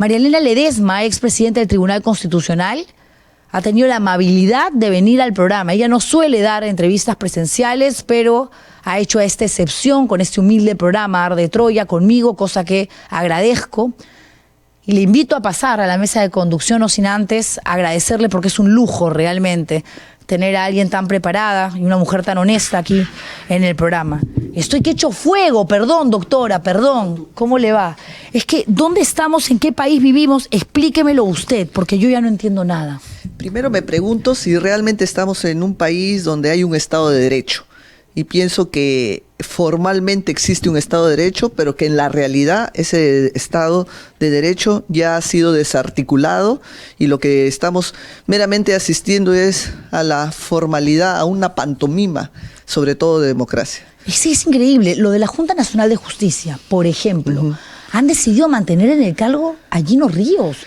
María Elena Ledesma, expresidenta del Tribunal Constitucional, ha tenido la amabilidad de venir al programa. Ella no suele dar entrevistas presenciales, pero ha hecho esta excepción con este humilde programa Arde Troya conmigo, cosa que agradezco. Y le invito a pasar a la mesa de conducción, no sin antes agradecerle, porque es un lujo realmente tener a alguien tan preparada y una mujer tan honesta aquí en el programa. Estoy que echo fuego, perdón doctora, perdón, ¿cómo le va? Es que, ¿dónde estamos? ¿En qué país vivimos? Explíquemelo usted, porque yo ya no entiendo nada. Primero me pregunto si realmente estamos en un país donde hay un Estado de Derecho. Y pienso que formalmente existe un Estado de Derecho, pero que en la realidad ese Estado de Derecho ya ha sido desarticulado y lo que estamos meramente asistiendo es a la formalidad, a una pantomima, sobre todo de democracia. Sí, es increíble. Lo de la Junta Nacional de Justicia, por ejemplo, han decidido mantener en el cargo a Gino Ríos,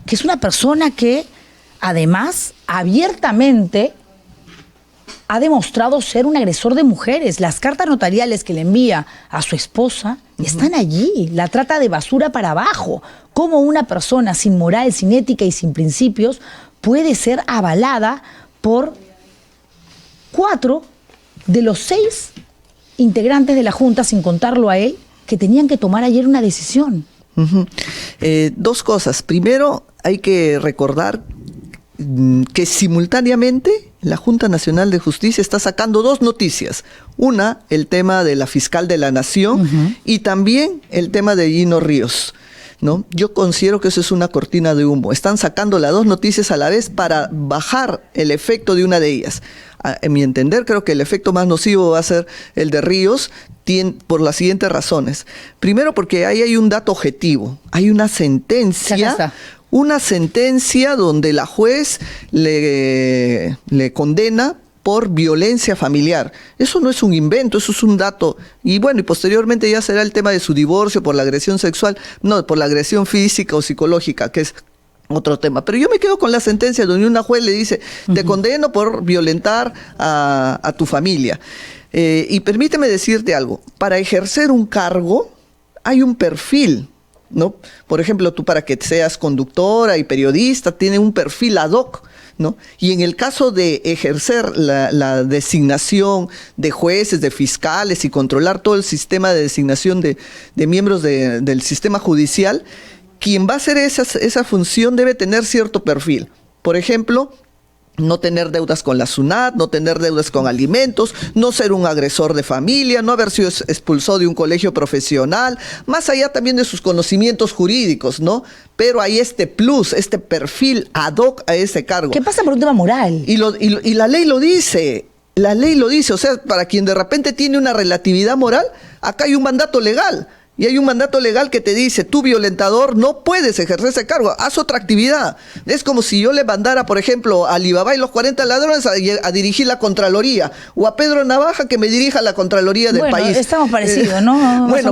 que es una persona que, además, abiertamente ha demostrado ser un agresor de mujeres. Las cartas notariales que le envía a su esposa están allí. La trata de basura para abajo. ¿Cómo una persona sin moral, sin ética y sin principios puede ser avalada por 4 de los 6 integrantes de la Junta, sin contarlo a él, que tenían que tomar ayer una decisión? Dos cosas. Primero, hay que recordar que simultáneamente la Junta Nacional de Justicia está sacando 2 noticias. Una, el tema de la fiscal de la Nación y también el tema de Gino Ríos, ¿no? Yo considero que eso es una cortina de humo. Están sacando las 2 noticias a la vez para bajar el efecto de una de ellas. En mi entender, creo que el efecto más nocivo va a ser el de Ríos, por las siguientes razones. Primero, porque ahí hay un dato objetivo. Hay una sentencia. Una sentencia donde la juez le condena por violencia familiar. Eso no es un invento, eso es un dato. Y bueno, y posteriormente ya será el tema de su divorcio por la agresión sexual, no, por la agresión física o psicológica, que es otro tema. Pero yo me quedo con la sentencia donde una juez le dice, te condeno por violentar a tu familia. Y permíteme decirte algo, para ejercer un cargo hay un perfil, ¿no? Por ejemplo, tú para que seas conductora y periodista, tienes un perfil ad hoc, ¿no? Y en el caso de ejercer la designación de jueces, de fiscales y controlar todo el sistema de designación de miembros del sistema judicial, quien va a hacer esa función debe tener cierto perfil. Por ejemplo, no tener deudas con la SUNAT, no tener deudas con alimentos, no ser un agresor de familia, no haber sido expulsado de un colegio profesional, más allá también de sus conocimientos jurídicos, ¿no? Pero hay este plus, este perfil ad hoc a ese cargo. ¿Qué pasa por un tema moral? Y la ley lo dice. La ley lo dice. O sea, para quien de repente tiene una relatividad moral, acá hay un mandato legal. Y hay un mandato legal que te dice, tú violentador no puedes ejercer ese cargo, haz otra actividad. Es como si yo le mandara, por ejemplo, a Alibaba y los 40 ladrones a dirigir la Contraloría, o a Pedro Navaja que me dirija la Contraloría del país. Bueno, estamos parecidos, ¿no? Bueno,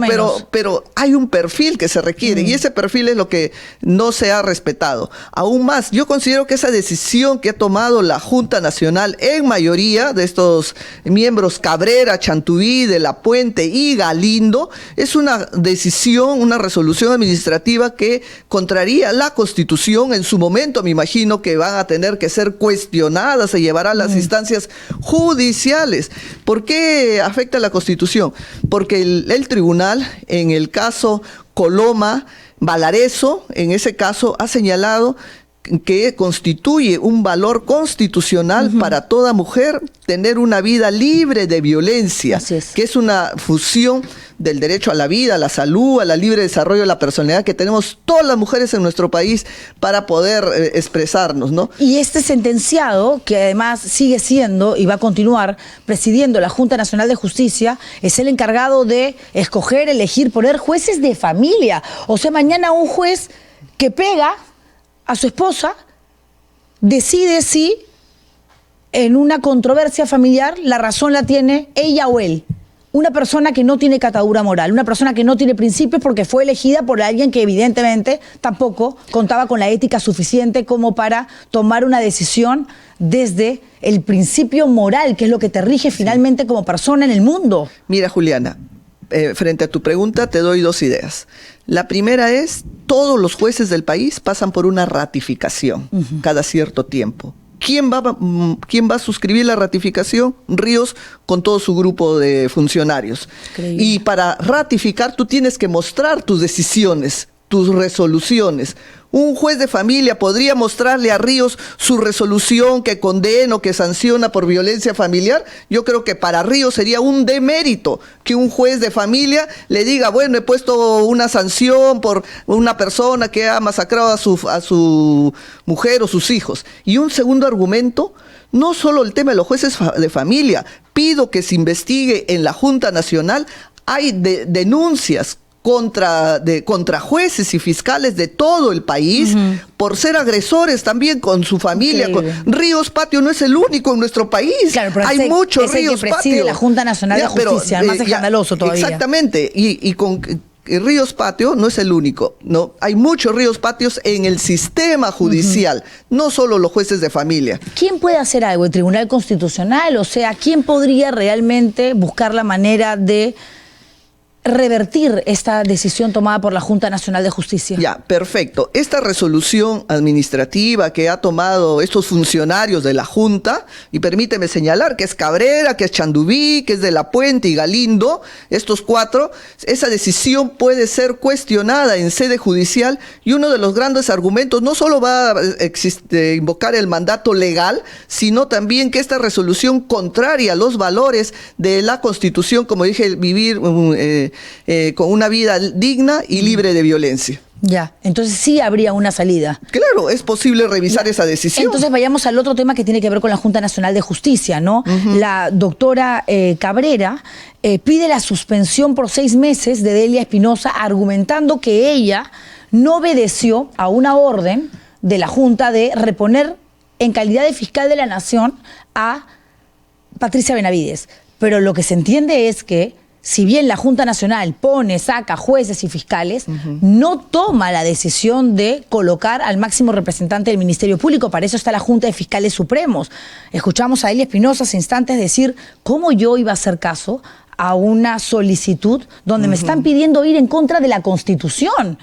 pero hay un perfil que se requiere, y ese perfil es lo que no se ha respetado. Aún más, yo considero que esa decisión que ha tomado la Junta Nacional en mayoría de estos miembros, Cabrera, Chantubí, De la Puente y Galindo, es una decisión, una resolución administrativa que contraría la Constitución. En su momento me imagino que van a tener que ser cuestionadas, se llevará a las instancias judiciales. ¿Por qué afecta la Constitución? Porque el tribunal, en el caso Coloma, Valareso, en ese caso ha señalado que constituye un valor constitucional para toda mujer tener una vida libre de violencia, que es una fusión del derecho a la vida, a la salud, a la libre desarrollo de la personalidad que tenemos todas las mujeres en nuestro país para poder expresarnos, ¿no? Y este sentenciado, que además sigue siendo y va a continuar presidiendo la Junta Nacional de Justicia, es el encargado de escoger, elegir, poner jueces de familia. O sea, mañana un juez que pega a su esposa decide si en una controversia familiar la razón la tiene ella o él. Una persona que no tiene catadura moral, una persona que no tiene principios porque fue elegida por alguien que evidentemente tampoco contaba con la ética suficiente como para tomar una decisión desde el principio moral, que es lo que te rige finalmente como persona en el mundo. Mira, Juliana, frente a tu pregunta, te doy dos ideas. La primera es, todos los jueces del país pasan por una ratificación cada cierto tiempo. ¿Quién va a suscribir la ratificación? Ríos con todo su grupo de funcionarios. Increíble. Y para ratificar tú tienes que mostrar tus decisiones, tus resoluciones. Un juez de familia podría mostrarle a Ríos su resolución que condena o que sanciona por violencia familiar. Yo creo que para Ríos sería un demérito que un juez de familia le diga, bueno, he puesto una sanción por una persona que ha masacrado a su mujer o sus hijos. Y un segundo argumento, no solo el tema de los jueces de familia, pido que se investigue en la Junta Nacional, hay denuncias contra jueces y fiscales de todo el país por ser agresores también con su familia. Ríos Patio no es el único en nuestro país. Claro, pero hay muchos Ríos que preside Patio. La Junta Nacional de Justicia, más escandaloso todavía. Exactamente, y con Ríos Patio no es el único, ¿no? Hay muchos Ríos Patios en el sistema judicial, no solo los jueces de familia. ¿Quién puede hacer algo? ¿El Tribunal Constitucional? O sea, ¿quién podría realmente buscar la manera de revertir esta decisión tomada por la Junta Nacional de Justicia? Ya, perfecto. Esta resolución administrativa que ha tomado estos funcionarios de la Junta, y permíteme señalar que es Cabrera, que es Chandubí, que es de la Puente y Galindo, estos cuatro, esa decisión puede ser cuestionada en sede judicial, y uno de los grandes argumentos no solo va a invocar el mandato legal, sino también que esta resolución contraria a los valores de la Constitución, como dije, vivir con una vida digna y libre de violencia. Ya, entonces sí habría una salida. Claro, es posible revisar esa decisión. Entonces vayamos al otro tema que tiene que ver con la Junta Nacional de Justicia, ¿no? La doctora Cabrera pide la suspensión por 6 meses de Delia Espinosa, argumentando que ella no obedeció a una orden de la Junta de reponer en calidad de fiscal de la Nación a Patricia Benavides. Pero lo que se entiende es que si bien la Junta Nacional saca jueces y fiscales, no toma la decisión de colocar al máximo representante del Ministerio Público. Para eso está la Junta de Fiscales Supremos. Escuchamos a Delia Espinosa hace instantes decir cómo yo iba a hacer caso a una solicitud donde me están pidiendo ir en contra de la Constitución.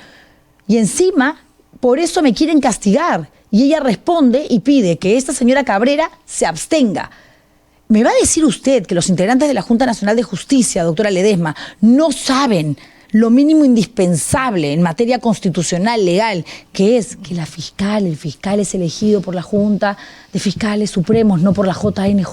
Y encima, por eso me quieren castigar. Y ella responde y pide que esta señora Cabrera se abstenga. ¿Me va a decir usted que los integrantes de la Junta Nacional de Justicia, doctora Ledesma, no saben lo mínimo indispensable en materia constitucional, legal, que es que el fiscal es elegido por la Junta de Fiscales Supremos, no por la JNJ?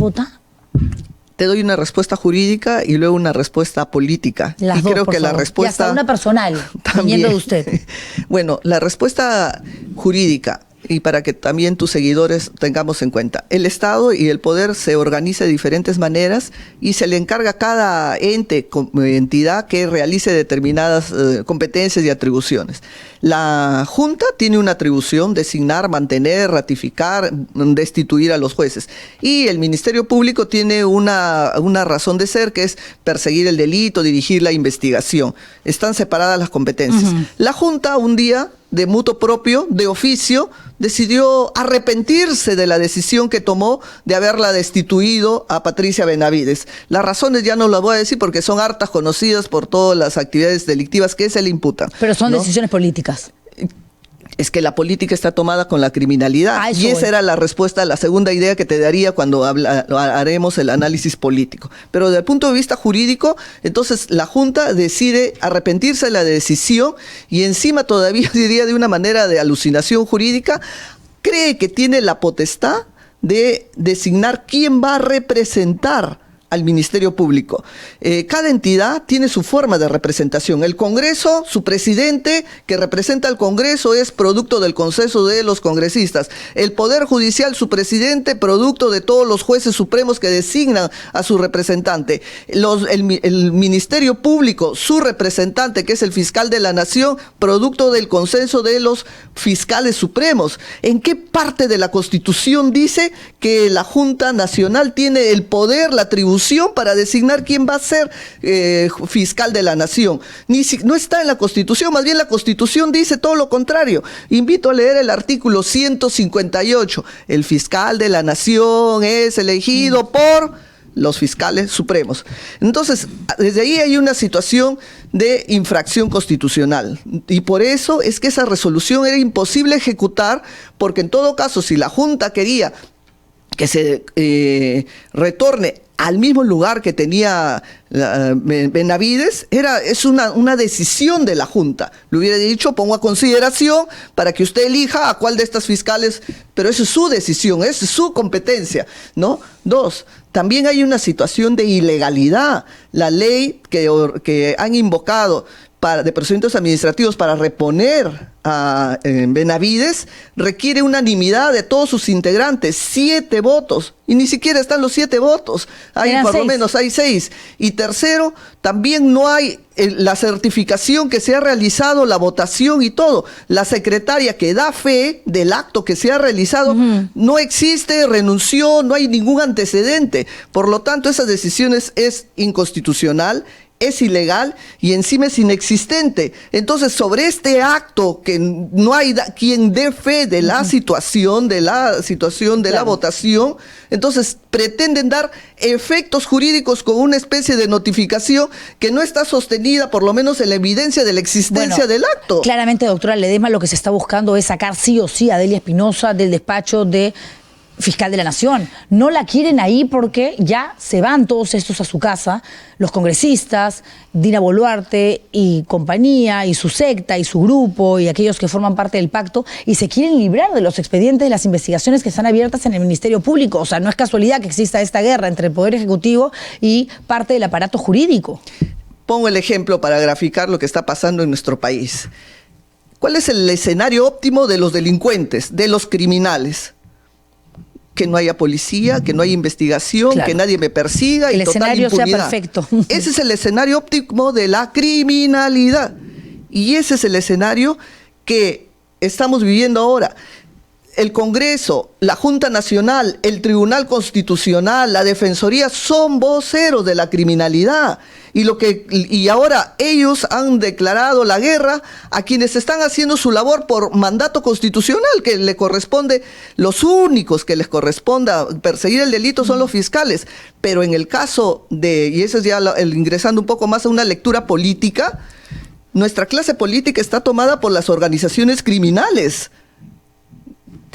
Te doy una respuesta jurídica y luego una respuesta política. Las y dos, creo que favor. la respuesta... Y hasta una personal, viniendo de usted. Bueno, la respuesta jurídica, y para que también tus seguidores tengamos en cuenta, el Estado y el poder se organiza de diferentes maneras y se le encarga a cada entidad que realice determinadas competencias y atribuciones. La Junta tiene una atribución: designar, mantener, ratificar, destituir a los jueces. Y el Ministerio Público tiene una razón de ser, que es perseguir el delito, dirigir la investigación. Están separadas las competencias. La Junta un día, de mutuo propio, de oficio, decidió arrepentirse de la decisión que tomó de haberla destituido a Patricia Benavides. Las razones ya no las voy a decir porque son hartas conocidas por todas las actividades delictivas que se le imputan. Pero son decisiones políticas. Es que la política está tomada con la criminalidad. Y esa era la respuesta a la segunda idea que te daría cuando haremos el análisis político. Pero desde el punto de vista jurídico, entonces la Junta decide arrepentirse de la decisión y encima todavía diría de una manera de alucinación jurídica, cree que tiene la potestad de designar quién va a representar al Ministerio Público. Cada entidad tiene su forma de representación. El Congreso, su presidente, que representa al Congreso, es producto del consenso de los congresistas. El Poder Judicial, su presidente, producto de todos los jueces supremos que designan a su representante. El Ministerio Público, su representante, que es el fiscal de la Nación, producto del consenso de los fiscales supremos. ¿En qué parte de la Constitución dice que la Junta Nacional tiene el poder, la atribución para designar quién va a ser fiscal de la Nación? No está en la Constitución, más bien la Constitución dice todo lo contrario. Invito a leer el artículo 158. El fiscal de la Nación es elegido por los fiscales supremos. Entonces, desde ahí hay una situación de infracción constitucional. Y por eso es que esa resolución era imposible ejecutar, porque en todo caso, si la Junta quería que se retorne al mismo lugar que tenía Benavides, es una decisión de la Junta. Le hubiera dicho, pongo a consideración para que usted elija a cuál de estas fiscales, pero esa es su decisión, esa es su competencia, ¿no? Dos, también hay una situación de ilegalidad. La ley que han invocado de procedimientos administrativos para reponer a Benavides requiere unanimidad de todos sus integrantes, 7 votos, y ni siquiera están los 7 votos, hay por lo menos hay 6. Y tercero, también no hay la certificación que se ha realizado, la votación y todo. La secretaria que da fe del acto que se ha realizado no existe, renunció, no hay ningún antecedente. Por lo tanto, esa decisión es inconstitucional, es ilegal y encima es inexistente. Entonces, sobre este acto que no hay quien dé fe de la situación, de la votación, entonces pretenden dar efectos jurídicos con una especie de notificación que no está sostenida, por lo menos en la evidencia de la existencia del acto. Claramente, doctora Ledesma, lo que se está buscando es sacar sí o sí a Delia Espinosa del despacho de fiscal de la Nación. No la quieren ahí porque ya se van todos estos a su casa, los congresistas, Dina Boluarte y compañía, y su secta, y su grupo, y aquellos que forman parte del pacto, y se quieren librar de los expedientes de las investigaciones que están abiertas en el Ministerio Público. O sea, no es casualidad que exista esta guerra entre el Poder Ejecutivo y parte del aparato jurídico. Pongo el ejemplo para graficar lo que está pasando en nuestro país. ¿Cuál es el escenario óptimo de los delincuentes, de los criminales? Que no haya policía, que no haya investigación, que nadie me persiga y total impunidad. El escenario sea perfecto. Ese es el escenario óptimo de la criminalidad. Y ese es el escenario que estamos viviendo ahora. El Congreso, la Junta Nacional, el Tribunal Constitucional, la Defensoría son voceros de la criminalidad. Y ahora ellos han declarado la guerra a quienes están haciendo su labor por mandato constitucional, que le corresponde, los únicos que les corresponda perseguir el delito son los fiscales. Pero en el caso y eso es ya ingresando un poco más a una lectura política, nuestra clase política está tomada por las organizaciones criminales.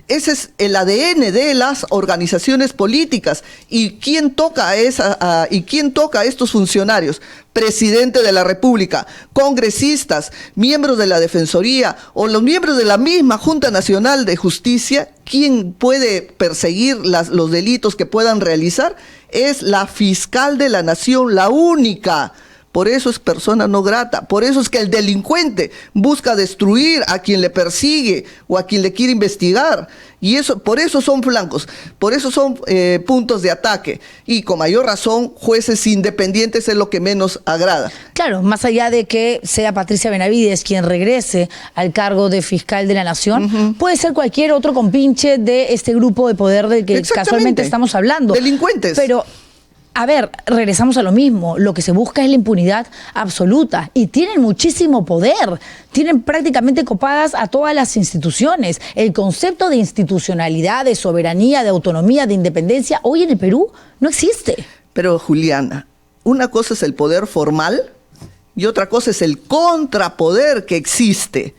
Ese es el ADN de las organizaciones políticas. ¿Y quién toca a estos funcionarios? Presidente de la República, congresistas, miembros de la Defensoría o los miembros de la misma Junta Nacional de Justicia. ¿Quién puede perseguir los delitos que puedan realizar? Es la fiscal de la Nación, la única. Por eso es persona no grata, por eso es que el delincuente busca destruir a quien le persigue o a quien le quiere investigar. Y por eso son flancos, por eso son puntos de ataque. Y con mayor razón, jueces independientes es lo que menos agrada. Claro, más allá de que sea Patricia Benavides quien regrese al cargo de fiscal de la Nación, puede ser cualquier otro compinche de este grupo de poder del que casualmente estamos hablando. Delincuentes. Pero a ver, regresamos a lo mismo. Lo que se busca es la impunidad absoluta. Y tienen muchísimo poder. Tienen prácticamente copadas a todas las instituciones. El concepto de institucionalidad, de soberanía, de autonomía, de independencia, hoy en el Perú no existe. Pero, Juliana, una cosa es el poder formal y otra cosa es el contrapoder que existe.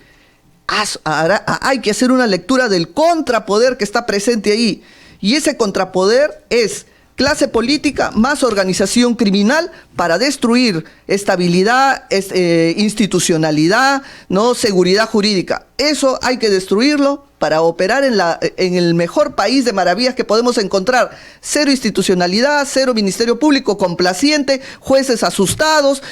Hay que hacer una lectura del contrapoder que está presente ahí. Y ese contrapoder es clase política más organización criminal para destruir estabilidad, institucionalidad, ¿no? Seguridad jurídica. Eso hay que destruirlo para operar en el mejor país de maravillas que podemos encontrar. Cero institucionalidad, cero ministerio público complaciente, jueces asustados,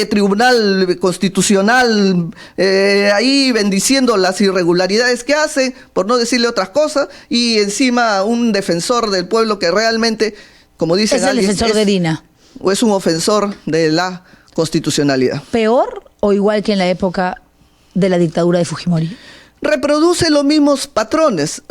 tribunal constitucional ahí bendiciendo las irregularidades que hace, por no decirle otras cosas, y encima un defensor del pueblo que realmente, como dicen es el defensor de Dina. O es un ofensor de la constitucionalidad. ¿Peor o igual que en la época de la dictadura de Fujimori? Reproduce los mismos patrones,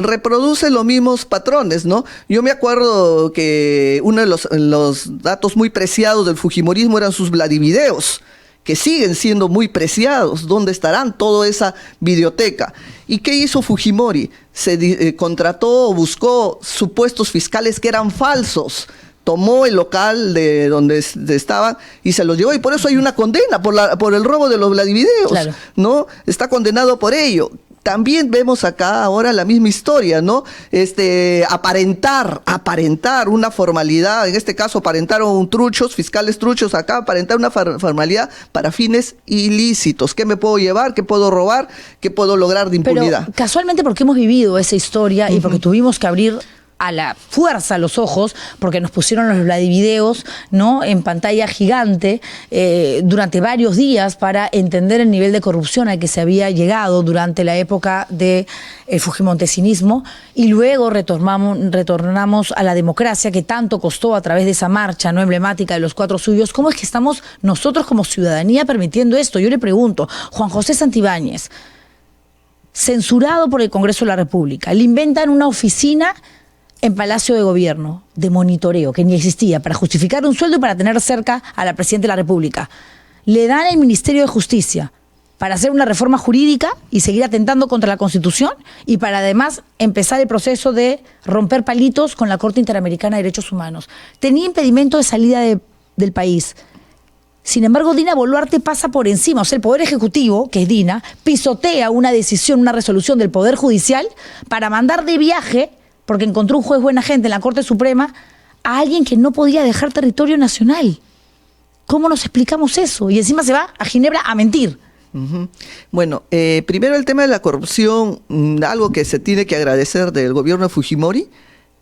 ¿no? Yo me acuerdo que uno de los datos muy preciados del fujimorismo eran sus Vladivideos, que siguen siendo muy preciados. ¿Dónde estarán toda esa videoteca? ¿Y qué hizo Fujimori? Se contrató o buscó supuestos fiscales que eran falsos. tomó el local de donde estaban y se los llevó, y por eso hay una condena por el robo de los Vladivideos, claro, ¿no? Está condenado por ello. También vemos acá ahora la misma historia, ¿no? Aparentar una formalidad, en este caso aparentaron fiscales truchos acá, aparentar una formalidad para fines ilícitos. ¿Qué me puedo llevar? ¿Qué puedo robar? ¿Qué puedo lograr de impunidad? Pero casualmente porque hemos vivido esa historia y porque tuvimos que abrir a la fuerza los ojos, porque nos pusieron los Vladivideos, ¿no?, en pantalla gigante durante varios días para entender el nivel de corrupción al que se había llegado durante la época del fujimontesinismo, y luego retornamos a la democracia que tanto costó a través de esa marcha no emblemática de los 4 suyos. ¿Cómo es que estamos nosotros como ciudadanía permitiendo esto? Yo le pregunto, Juan José Santibáñez, censurado por el Congreso de la República, le inventan una oficina en Palacio de Gobierno de monitoreo que ni existía para justificar un sueldo y para tener cerca a la Presidenta de la República. Le dan el Ministerio de Justicia para hacer una reforma jurídica y seguir atentando contra la Constitución, y para además empezar el proceso de romper palitos con la Corte Interamericana de Derechos Humanos. Tenía impedimento de salida del país. Sin embargo, Dina Boluarte pasa por encima. O sea, el Poder Ejecutivo, que es Dina, pisotea una decisión, una resolución del Poder Judicial para mandar de viaje, porque encontró un juez buena gente en la Corte Suprema, a alguien que no podía dejar territorio nacional. ¿Cómo nos explicamos eso? Y encima se va a Ginebra a mentir. Bueno, primero el tema de la corrupción, algo que se tiene que agradecer del gobierno de Fujimori,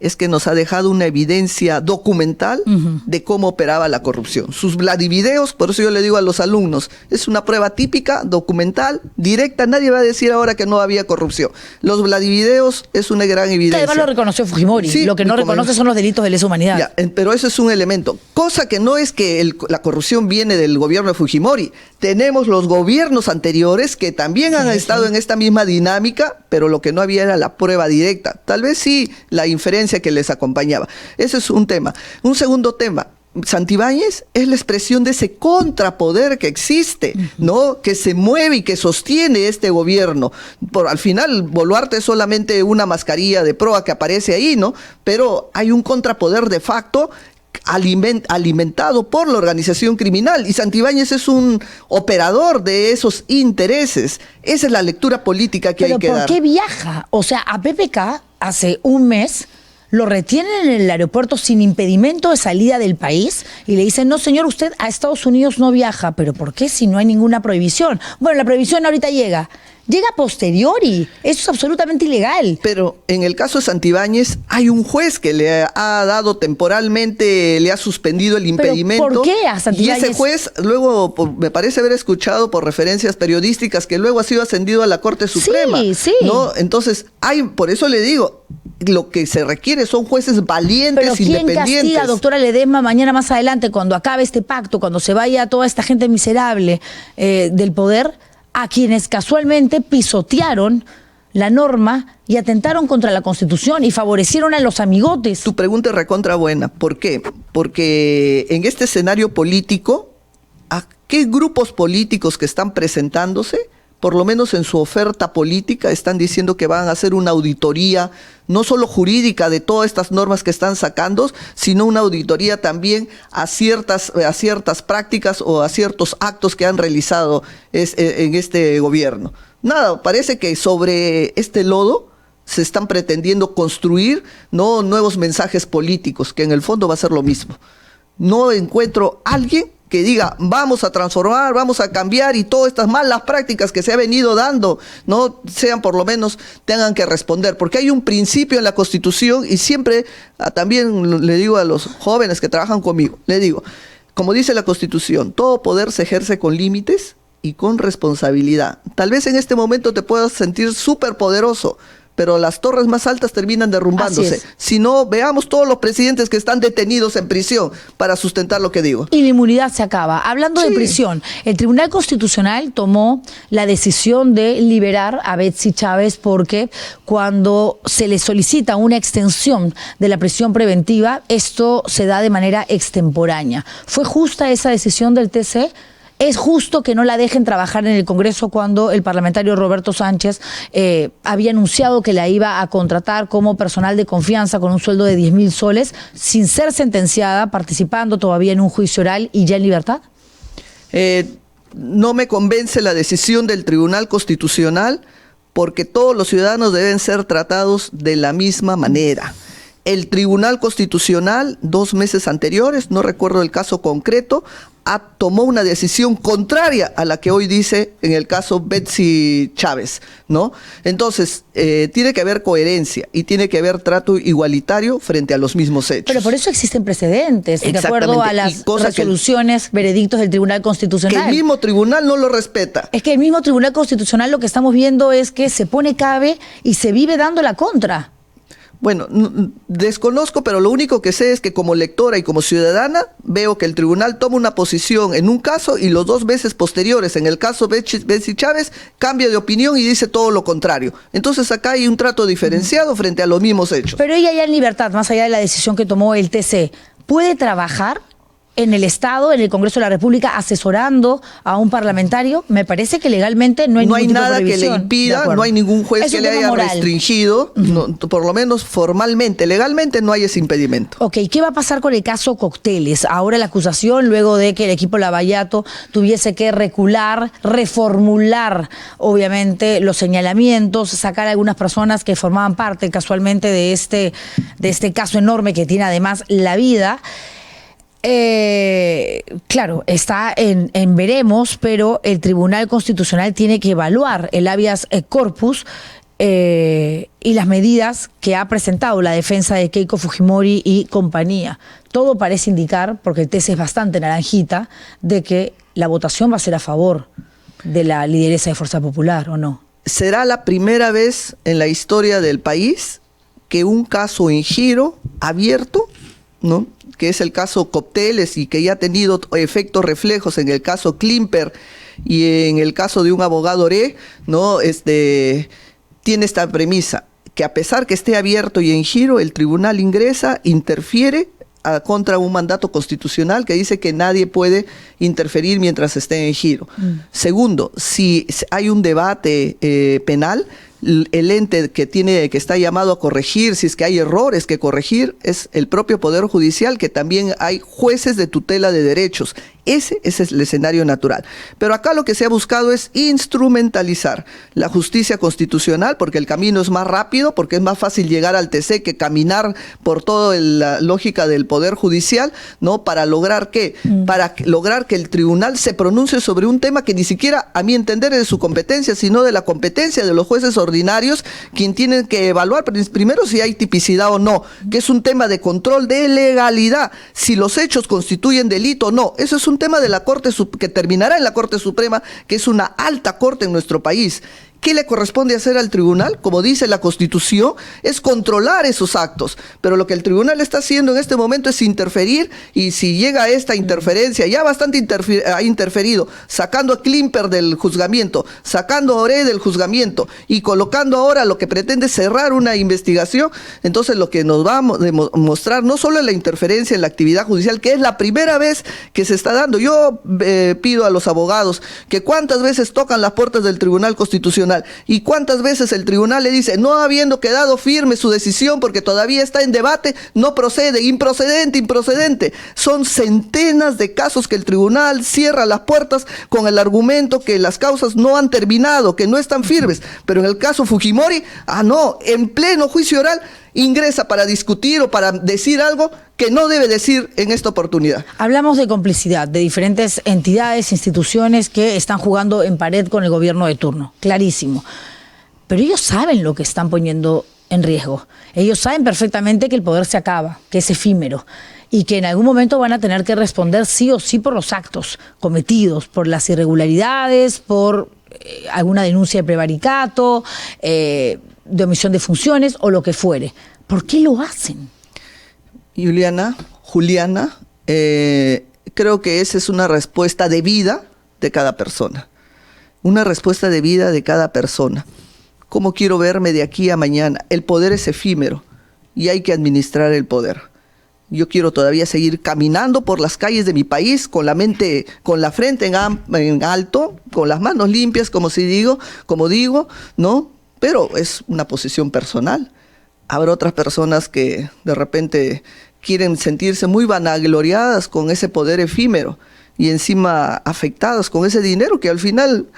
es que nos ha dejado una evidencia documental de cómo operaba la corrupción. Sus Vladivideos, por eso yo le digo a los alumnos, es una prueba típica, documental, directa. Nadie va a decir ahora que no había corrupción. Los Vladivideos es una gran evidencia. Además lo reconoció Fujimori. Sí, lo que no reconoce son los delitos de lesa humanidad. Ya, pero eso es un elemento. Cosa que no es que la corrupción viene del gobierno de Fujimori. Tenemos los gobiernos anteriores que también han estado en esta misma dinámica, pero lo que no había era la prueba directa. Tal vez sí la inferencia que les acompañaba. Ese es un tema. Un segundo tema. Santibáñez es la expresión de ese contrapoder que existe, ¿no?, que se mueve y que sostiene este gobierno. Al final, Boluarte es solamente una mascarilla de proa que aparece ahí, ¿no? Pero hay un contrapoder de facto alimentado por la organización criminal, y Santibáñez es un operador de esos intereses. Esa es la lectura política que hay que dar. ¿Pero por qué viaja? O sea, a PPK hace un mes lo retienen en el aeropuerto sin impedimento de salida del país y le dicen, no señor, usted a Estados Unidos no viaja. ¿Pero por qué si no hay ninguna prohibición? Bueno, la prohibición ahorita llega a posteriori. Eso es absolutamente ilegal. Pero en el caso de Santibáñez hay un juez que le ha dado temporalmente, le ha suspendido el impedimento. ¿Pero por qué a Santibáñez? Y ese juez luego, me parece haber escuchado por referencias periodísticas, que luego ha sido ascendido a la Corte Suprema. Sí. ¿No? Entonces, por eso le digo, lo que se requiere son jueces valientes, independientes. ¿Pero quién castiga, doctora Ledesma, mañana más adelante, cuando acabe este pacto, cuando se vaya toda esta gente miserable del poder, a quienes casualmente pisotearon la norma y atentaron contra la Constitución y favorecieron a los amigotes? Tu pregunta es recontra buena. ¿Por qué? Porque en este escenario político, ¿a qué grupos políticos que están presentándose, por lo menos en su oferta política, están diciendo que van a hacer una auditoría, no solo jurídica de todas estas normas que están sacando, sino una auditoría también a ciertas prácticas o a ciertos actos que han realizado en este gobierno? Nada, parece que sobre este lodo se están pretendiendo construir nuevos mensajes políticos, que en el fondo va a ser lo mismo. No encuentro a alguien que diga, vamos a transformar, vamos a cambiar, y todas estas malas prácticas que se ha venido dando, no sean, por lo menos, tengan que responder. Porque hay un principio en la Constitución, y siempre también le digo a los jóvenes que trabajan conmigo, le digo, como dice la Constitución, todo poder se ejerce con límites y con responsabilidad. Tal vez en este momento te puedas sentir súper poderoso, pero las torres más altas terminan derrumbándose. Si no, veamos todos los presidentes que están detenidos en prisión para sustentar lo que digo. Y la inmunidad se acaba. Hablando de prisión, el Tribunal Constitucional tomó la decisión de liberar a Betsy Chávez porque cuando se le solicita una extensión de la prisión preventiva, esto se da de manera extemporánea. ¿Fue justa esa decisión del TC? ¿Es justo que no la dejen trabajar en el Congreso cuando el parlamentario Roberto Sánchez había anunciado que la iba a contratar como personal de confianza con un sueldo de 10.000 soles sin ser sentenciada, participando todavía en un juicio oral y ya en libertad? No me convence la decisión del Tribunal Constitucional porque todos los ciudadanos deben ser tratados de la misma manera. El Tribunal Constitucional, 2 meses anteriores, no recuerdo el caso concreto, tomó una decisión contraria a la que hoy dice en el caso Betsy Chávez, ¿no? Entonces, tiene que haber coherencia y tiene que haber trato igualitario frente a los mismos hechos. Pero por eso existen precedentes, de acuerdo a las resoluciones, veredictos del Tribunal Constitucional. Que el mismo tribunal no lo respeta. Es que el mismo Tribunal Constitucional lo que estamos viendo es que se pone cabe y se vive dando la contra. Bueno, desconozco, pero lo único que sé es que como lectora y como ciudadana veo que el tribunal toma una posición en un caso y los 2 meses posteriores, en el caso Betsy Chávez, cambia de opinión y dice todo lo contrario. Entonces acá hay un trato diferenciado frente a los mismos hechos. Pero ella ya en libertad, más allá de la decisión que tomó el TC, ¿puede trabajar en el Estado, en el Congreso de la República, asesorando a un parlamentario? Me parece que legalmente no hay ningún tipo de nada que le impida, no hay ningún juez que le haya restringido, por lo menos formalmente, legalmente no hay ese impedimento. Ok, ¿qué va a pasar con el caso Cócteles? Ahora la acusación, luego de que el equipo Lavallato tuviese que recular, reformular, obviamente, los señalamientos, sacar a algunas personas que formaban parte casualmente de este caso enorme que tiene además la vida. Claro, está en veremos, pero el Tribunal Constitucional tiene que evaluar el habeas corpus y las medidas que ha presentado la defensa de Keiko Fujimori y compañía. Todo parece indicar, porque el TC es bastante naranjita, de que la votación va a ser a favor de la lideresa de Fuerza Popular, ¿o no? Será la primera vez en la historia del país que un caso en giro abierto, ¿no?, que es el caso Cócteles y que ya ha tenido efectos reflejos en el caso Klimper y en el caso de un abogado Oré, ¿no?, tiene esta premisa, que a pesar que esté abierto y en giro, el tribunal ingresa, interfiere contra un mandato constitucional que dice que nadie puede interferir mientras esté en giro. Segundo, si hay un debate penal, el ente que está llamado a corregir, si es que hay errores que corregir, es el propio Poder Judicial, que también hay jueces de tutela de derechos. Ese es el escenario natural. Pero acá lo que se ha buscado es instrumentalizar la justicia constitucional, porque el camino es más rápido, porque es más fácil llegar al TC que caminar por toda la lógica del Poder Judicial, ¿no? Para lograr ¿qué? Para lograr que el tribunal se pronuncie sobre un tema que ni siquiera, a mi entender, es de su competencia, sino de la competencia de los jueces ordinarios, quien tienen que evaluar primero si hay tipicidad o no, que es un tema de control de legalidad, si los hechos constituyen delito o no. Eso es un tema de la Corte, que terminará en la Corte Suprema, que es una alta corte en nuestro país. ¿Qué le corresponde hacer al tribunal? Como dice la Constitución, es controlar esos actos. Pero lo que el tribunal está haciendo en este momento es interferir, y si llega a esta interferencia, ya bastante ha interferido, sacando a Klimper del juzgamiento, sacando a Oré del juzgamiento y colocando ahora lo que pretende cerrar una investigación, entonces lo que nos va a mostrar no solo la interferencia en la actividad judicial, que es la primera vez que se está dando. Yo pido a los abogados que cuántas veces tocan las puertas del Tribunal Constitucional y cuántas veces el tribunal le dice, no habiendo quedado firme su decisión porque todavía está en debate, no procede, improcedente. Son centenas de casos que el tribunal cierra las puertas con el argumento que las causas no han terminado, que no están firmes. Pero en el caso Fujimori, no, en pleno juicio oral ingresa para discutir o para decir algo que no debe decir en esta oportunidad. Hablamos de complicidad de diferentes entidades, instituciones que están jugando en pared con el gobierno de turno, clarísimo. Pero ellos saben lo que están poniendo en riesgo. Ellos saben perfectamente que el poder se acaba, que es efímero, y que en algún momento van a tener que responder sí o sí por los actos cometidos, por las irregularidades, por alguna denuncia de prevaricato, de omisión de funciones o lo que fuere. ¿Por qué lo hacen? Juliana, creo que esa es una respuesta de vida de cada persona. Una respuesta de vida de cada persona. ¿Cómo quiero verme de aquí a mañana? El poder es efímero y hay que administrar el poder. Yo quiero todavía seguir caminando por las calles de mi país con la frente en alto, con las manos limpias, como digo, ¿no? Pero es una posición personal. Habrá otras personas que de repente quieren sentirse muy vanagloriadas con ese poder efímero y encima afectadas con ese dinero que al final,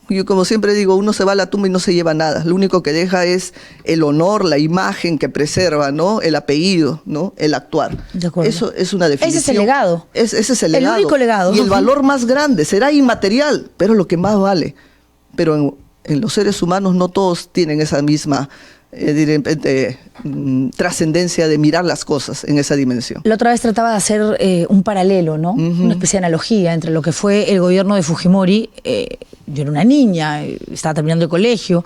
yo como siempre digo, uno se va a la tumba y no se lleva nada. Lo único que deja es el honor, la imagen que preserva, ¿no? El apellido, ¿no? El actuar. De acuerdo. Eso es una definición. Ese es el legado. Ese es el legado. El único legado. Y el valor más grande será inmaterial, pero lo que más vale. Pero en los seres humanos no todos tienen esa misma trascendencia de mirar las cosas en esa dimensión. La otra vez trataba de hacer un paralelo, ¿no? Una especie de analogía entre lo que fue el gobierno de Fujimori. Yo era una niña, estaba terminando el colegio,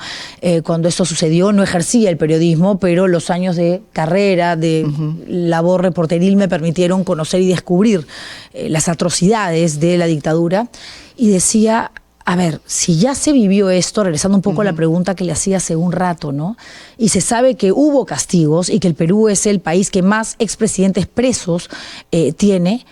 cuando esto sucedió no ejercía el periodismo, pero los años de carrera, de labor reporteril me permitieron conocer y descubrir las atrocidades de la dictadura, y decía, a ver, si ya se vivió esto, regresando un poco a la pregunta que le hacía hace un rato, ¿no? Y se sabe que hubo castigos y que el Perú es el país que más expresidentes presos tiene,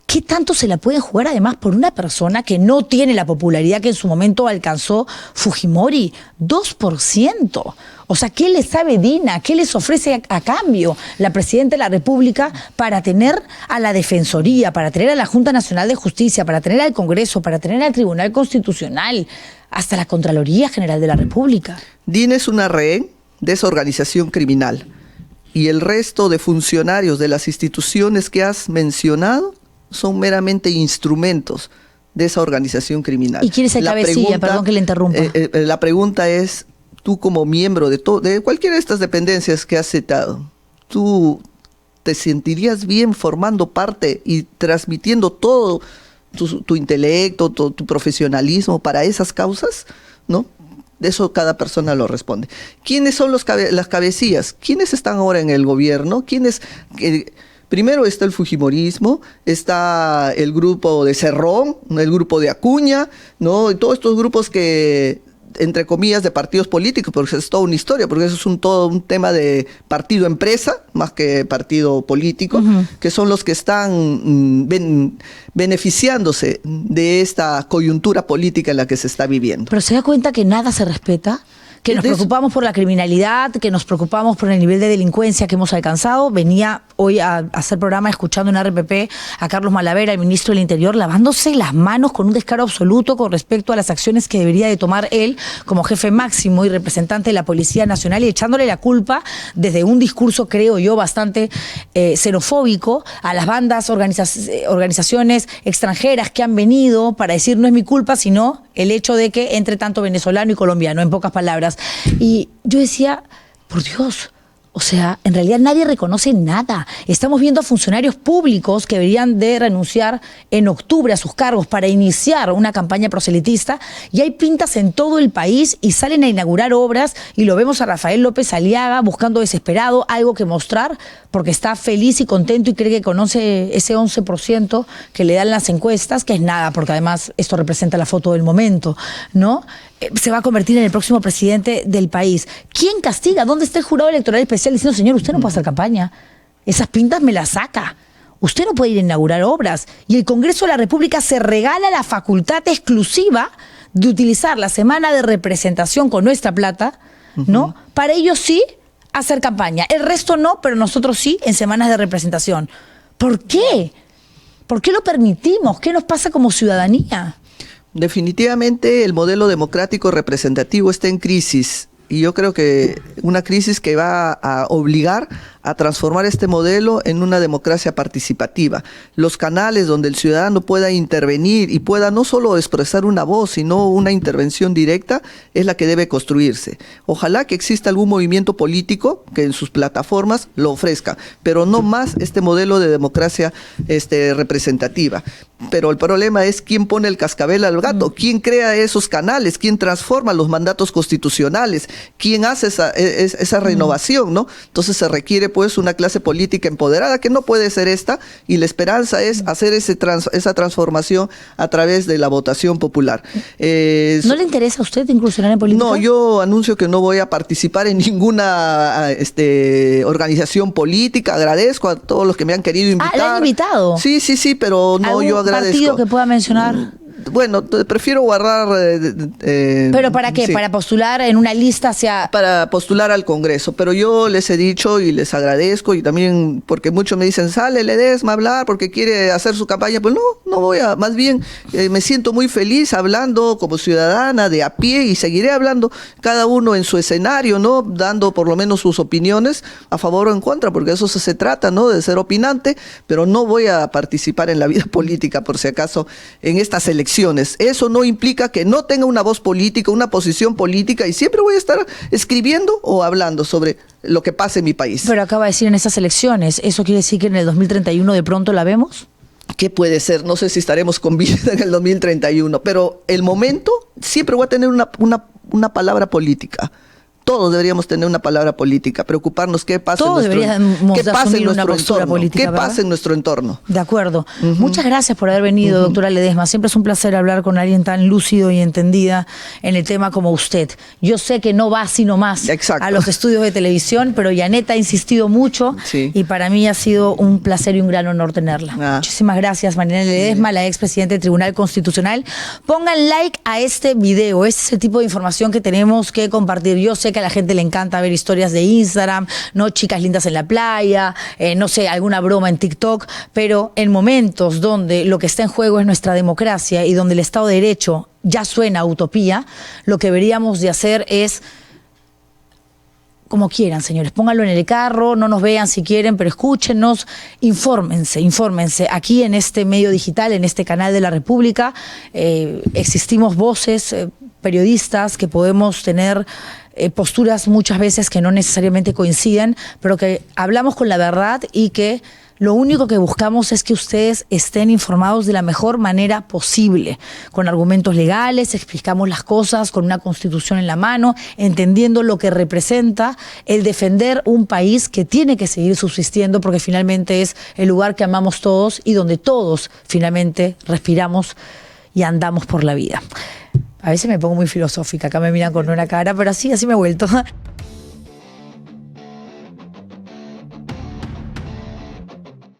¿qué tanto se la pueden jugar además por una persona que no tiene la popularidad que en su momento alcanzó Fujimori? 2%. O sea, ¿qué les sabe Dina? ¿Qué les ofrece a cambio la Presidenta de la República para tener a la Defensoría, para tener a la Junta Nacional de Justicia, para tener al Congreso, para tener al Tribunal Constitucional, hasta la Contraloría General de la República? Dina es una rehén de esa organización criminal. Y el resto de funcionarios de las instituciones que has mencionado son meramente instrumentos de esa organización criminal. ¿Y quién es el cabecilla? Perdón que le interrumpa. La pregunta es, tú como miembro de cualquiera de estas dependencias que has citado, ¿tú te sentirías bien formando parte y transmitiendo todo tu intelecto, todo tu profesionalismo para esas causas? ¿No? De eso cada persona lo responde. ¿Quiénes son las cabecillas? ¿Quiénes están ahora en el gobierno? Primero está el fujimorismo, está el grupo de Cerrón, el grupo de Acuña, ¿no? Y todos estos grupos que, entre comillas, de partidos políticos, porque es toda una historia, porque eso es todo un tema de partido-empresa, más que partido político, que son los que están beneficiándose de esta coyuntura política en la que se está viviendo. Pero ¿se da cuenta que nada se respeta? Que nos preocupamos por la criminalidad, que nos preocupamos por el nivel de delincuencia que hemos alcanzado. Venía hoy a hacer programa escuchando en RPP a Carlos Malavera, el ministro del Interior, lavándose las manos con un descaro absoluto con respecto a las acciones que debería de tomar él como jefe máximo y representante de la Policía Nacional, y echándole la culpa desde un discurso, creo yo, bastante xenofóbico a las bandas, organizaciones extranjeras que han venido para decir no es mi culpa, sino el hecho de que entre tanto venezolano y colombiano, en pocas palabras. Y yo decía, por Dios, o sea, en realidad nadie reconoce nada. Estamos viendo a funcionarios públicos que deberían de renunciar en octubre a sus cargos para iniciar una campaña proselitista, y hay pintas en todo el país y salen a inaugurar obras, y lo vemos a Rafael López Aliaga buscando desesperado algo que mostrar porque está feliz y contento y cree que conoce ese 11% que le dan las encuestas, que es nada, porque además esto representa la foto del momento, ¿no? Se va a convertir en el próximo presidente del país. ¿Quién castiga? ¿Dónde está el jurado electoral especial diciendo, señor, usted no puede hacer campaña? Esas pintas me las saca. Usted no puede ir a inaugurar obras. Y el Congreso de la República se regala la facultad exclusiva de utilizar la semana de representación con nuestra plata, ¿no? Para ellos sí hacer campaña. El resto no, pero nosotros sí en semanas de representación. ¿Por qué? ¿Por qué lo permitimos? ¿Qué nos pasa como ciudadanía? Definitivamente el modelo democrático representativo está en crisis, y yo creo que una crisis que va a obligar a transformar este modelo en una democracia participativa. Los canales donde el ciudadano pueda intervenir y pueda no solo expresar una voz, sino una intervención directa, es la que debe construirse. Ojalá que exista algún movimiento político que en sus plataformas lo ofrezca, pero no más este modelo de democracia representativa. Pero el problema es quién pone el cascabel al gato, quién crea esos canales, quién transforma los mandatos constitucionales, quién hace esa renovación, ¿no? Entonces se requiere pues una clase política empoderada, que no puede ser esta, y la esperanza es hacer esa transformación a través de la votación popular. ¿No le interesa a usted incursionar en política? No, yo anuncio que no voy a participar en ninguna organización política. Agradezco a todos los que me han querido invitar. ¿Le han invitado? Sí, pero no, yo agradezco. ¿Algún partido que pueda mencionar? Bueno, prefiero guardar... ¿Pero para qué? Sí. ¿Para postular en una lista hacia...? Para postular al Congreso, pero yo les he dicho y les agradezco, y también porque muchos me dicen, sale Ledesma a hablar porque quiere hacer su campaña. Pues no voy a, más bien me siento muy feliz hablando como ciudadana de a pie, y seguiré hablando cada uno en su escenario, ¿no? Dando por lo menos sus opiniones a favor o en contra, porque eso se trata, ¿no? De ser opinante, pero no voy a participar en la vida política, por si acaso, en estas elecciones. Eso no implica que no tenga una voz política, una posición política, y siempre voy a estar escribiendo o hablando sobre lo que pasa en mi país. Pero acaba de decir en estas elecciones, ¿eso quiere decir que en el 2031 de pronto la vemos? ¿Qué puede ser? No sé si estaremos con vida en el 2031, pero el momento siempre voy a tener una palabra política. Todos deberíamos tener una palabra política, preocuparnos qué pasa en nuestro entorno. ¿Qué pasa en nuestro entorno? De acuerdo. Muchas gracias por haber venido, doctora Ledesma. Siempre es un placer hablar con alguien tan lúcido y entendida en el tema como usted. Yo sé que no va sino más a los estudios de televisión, pero Yanet ha insistido mucho, y para mí ha sido un placer y un gran honor tenerla. Muchísimas gracias, Marianela Ledesma, la expresidenta del Tribunal Constitucional. Pongan like a este video. Este es el tipo de información que tenemos que compartir. Yo sé que a la gente le encanta ver historias de Instagram, no, chicas lindas en la playa, no sé, alguna broma en TikTok, pero en momentos donde lo que está en juego es nuestra democracia y donde el Estado de Derecho ya suena a utopía, lo que deberíamos de hacer es, como quieran, señores, pónganlo en el carro, no nos vean si quieren, pero escúchenos, infórmense. Aquí en este medio digital, en este canal de la República, existimos voces, periodistas que podemos tener posturas muchas veces que no necesariamente coinciden, pero que hablamos con la verdad, y que lo único que buscamos es que ustedes estén informados de la mejor manera posible, con argumentos legales, explicamos las cosas con una constitución en la mano, entendiendo lo que representa el defender un país que tiene que seguir subsistiendo, porque finalmente es el lugar que amamos todos y donde todos finalmente respiramos y andamos por la vida. A veces me pongo muy filosófica, acá me miran con una cara, pero así me he vuelto.